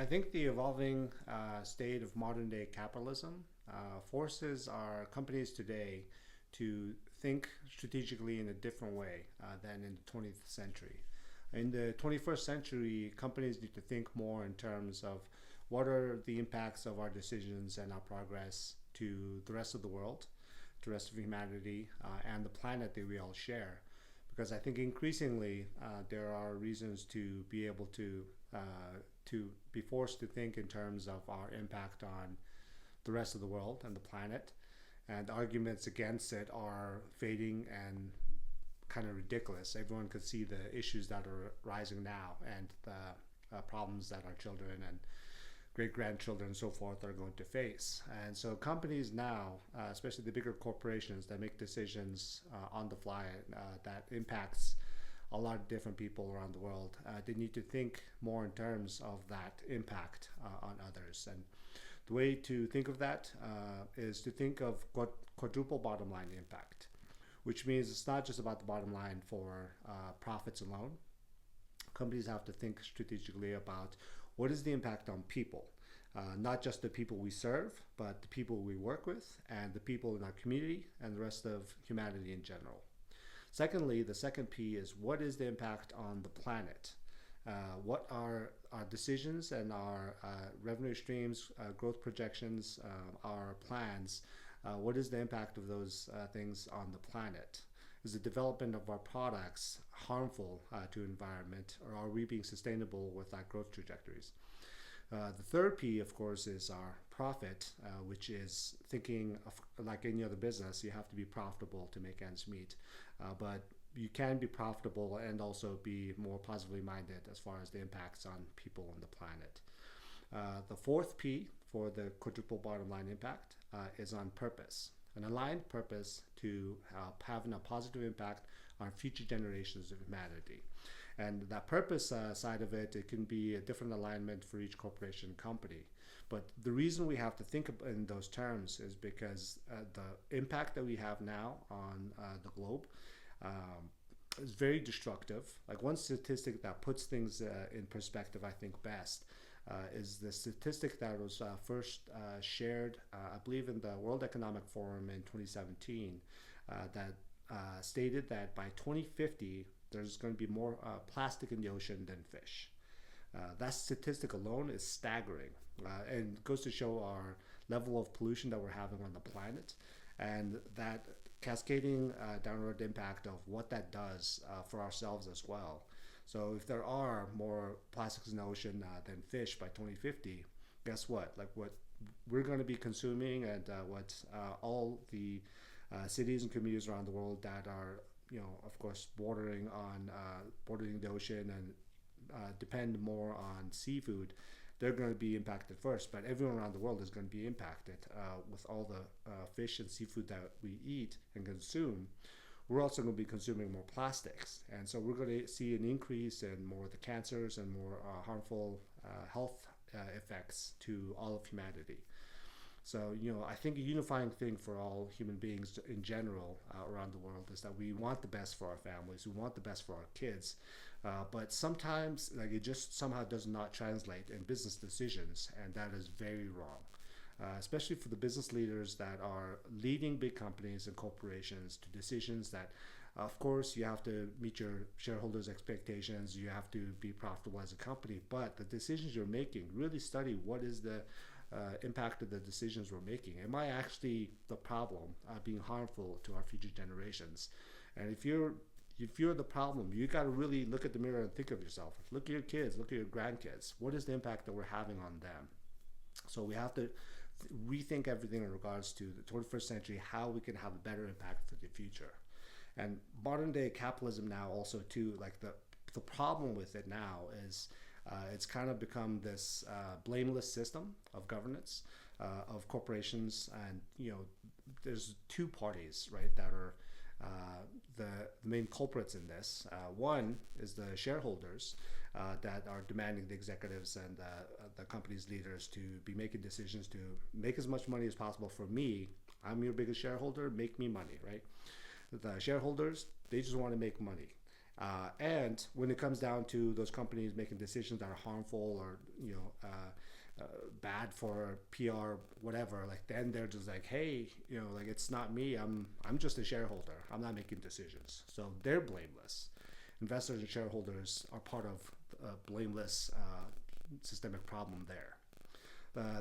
I think the evolving state of modern day capitalism forces our companies today to think strategically in a different way than in the 20th century. In the 21st century, companies need to think more in terms of what are the impacts of our decisions and our progress to the rest of the world, to the rest of humanity, and the planet that we all share. Because I think increasingly there are reasons to be able to be forced to think in terms of our impact on the rest of the world and the planet, and arguments against it are fading and kind of ridiculous. Everyone could see the issues that are rising now and the problems that our children and great grandchildren and so forth are going to face. And so companies now, especially the bigger corporations that make decisions on the fly that impacts a lot of different people around the world, they need to think more in terms of that impact on others. And the way to think of that is to think of quadruple bottom line impact, which means it's not just about the bottom line for profits alone. Companies have to think strategically about what is the impact on people, not just the people we serve, but the people we work with and the people in our community and the rest of humanity in general. Secondly, the second P is what is the impact on the planet? What are our decisions and our revenue streams, growth projections, our plans? What is the impact of those things on the planet? Is the development of our products harmful to environment, or are we being sustainable with our growth trajectories? The third P, of course, is our profit, which is thinking of, like any other business, you have to be profitable to make ends meet. But you can be profitable and also be more positively minded as far as the impacts on people and the planet. The fourth P for the quadruple bottom line impact is on purpose. An aligned purpose to having a positive impact on future generations of humanity. And that purpose side of it, it can be a different alignment for each corporation and company. But the reason we have to think in those terms is because the impact that we have now on the globe is very destructive. Like one statistic that puts things in perspective, I think best, is the statistic that was first shared, I believe, in the World Economic Forum in 2017, that stated that by 2050, there's going to be more plastic in the ocean than fish. That statistic alone is staggering and goes to show our level of pollution that we're having on the planet and that cascading downward impact of what that does for ourselves as well. So if there are more plastics in the ocean than fish by 2050, guess what? Like what we're going to be consuming and what all the cities and communities around the world that are, of course, bordering the ocean and depend more on seafood, they're going to be impacted first. But everyone around the world is going to be impacted with all the fish and seafood that we eat and consume. We're also going to be consuming more plastics. And so we're going to see an increase in more of the cancers and more harmful health effects to all of humanity. So, I think a unifying thing for all human beings in general around the world is that we want the best for our families, we want the best for our kids, but sometimes it just somehow does not translate in business decisions, and that is very wrong. Especially for the business leaders that are leading big companies and corporations to decisions that, of course, you have to meet your shareholders' expectations, you have to be profitable as a company, but the decisions you're making, really study what is the impact of the decisions we're making. Am I actually the problem being harmful to our future generations? And if you're the problem, you got to really look at the mirror and think of yourself. Look at your kids, look at your grandkids. What is the impact that we're having on them? So we have to rethink everything in regards to the 21st century, how we can have a better impact for the future. And modern day capitalism now also too, like the problem with it now is it's kind of become this blameless system of governance of corporations, and there's two parties, right, that are the main culprits in this. One is the shareholders that are demanding the executives and the company's leaders to be making decisions to make as much money as possible for me. I'm your biggest shareholder, make me money, right? The shareholders, they just want to make money. And when it comes down to those companies making decisions that are harmful or bad for PR, whatever, like then they're just like, hey, like it's not me. I'm just a shareholder. I'm not making decisions. So they're blameless. Investors and shareholders are part of a blameless systemic problem there.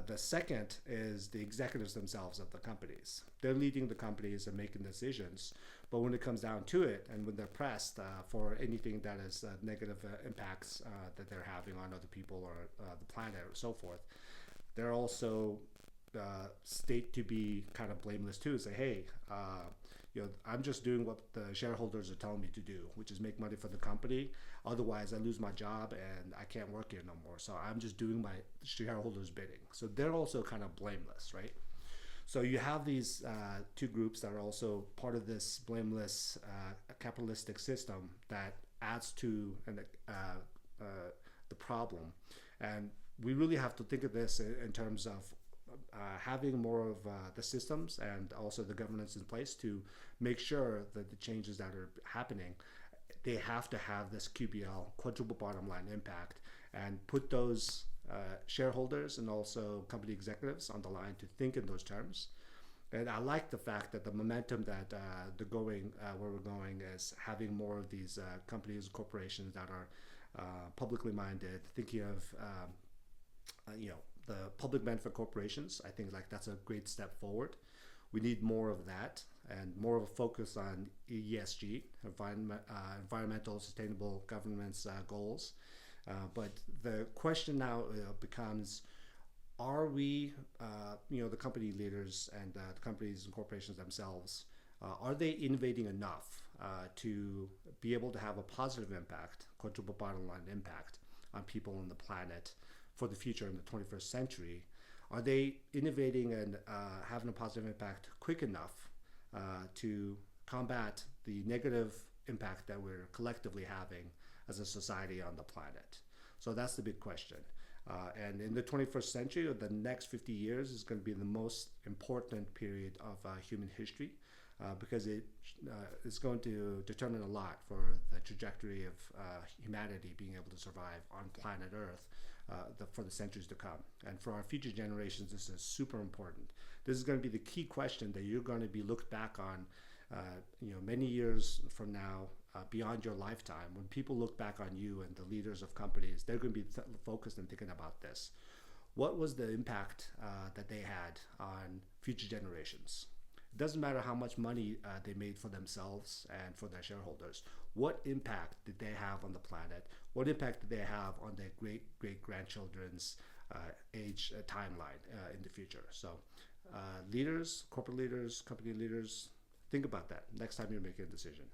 The second is the executives themselves of the companies. They're leading the companies and making decisions, but when it comes down to it, and when they're pressed for anything that is negative impacts that they're having on other people or the planet or so forth, they're also state to be kind of blameless too. Say, hey, I'm just doing what the shareholders are telling me to do, which is make money for the company. Otherwise, I lose my job and I can't work here no more. So I'm just doing my shareholders' bidding. So they're also kind of blameless, right? So you have these two groups that are also part of this blameless capitalistic system that adds to the problem. And we really have to think of this in terms of having more of the systems and also the governance in place to make sure that the changes that are happening, they have to have this QBL, quadruple bottom line impact, and put those shareholders and also company executives on the line to think in those terms. And I like the fact that the momentum that they're going where we're going is having more of these companies, corporations that are publicly minded, thinking of the public benefit corporations. I think like that's a great step forward. We need more of that and more of a focus on ESG, environmental sustainable governance goals. But the question now becomes, are we, the company leaders and the companies and corporations themselves, are they innovating enough to be able to have a positive impact, quadruple bottom line impact on people on the planet for the future in the 21st century? Are they innovating and having a positive impact quick enough to combat the negative impact that we're collectively having as a society on the planet? So that's the big question. And in the 21st century, or the next 50 years, is going to be the most important period of human history because it is going to determine a lot for the trajectory of humanity being able to survive on planet Earth for the centuries to come. And for our future generations, this is super important. This is going to be the key question that you're going to be looked back on many years from now, beyond your lifetime. When people look back on you and the leaders of companies, they're going to be focused and thinking about this. What was the impact that they had on future generations? It doesn't matter how much money they made for themselves and for their shareholders. What impact did they have on the planet? What impact did they have on their great-grandchildren's age timeline in the future? So leaders, corporate leaders, company leaders, think about that next time you're making a decision.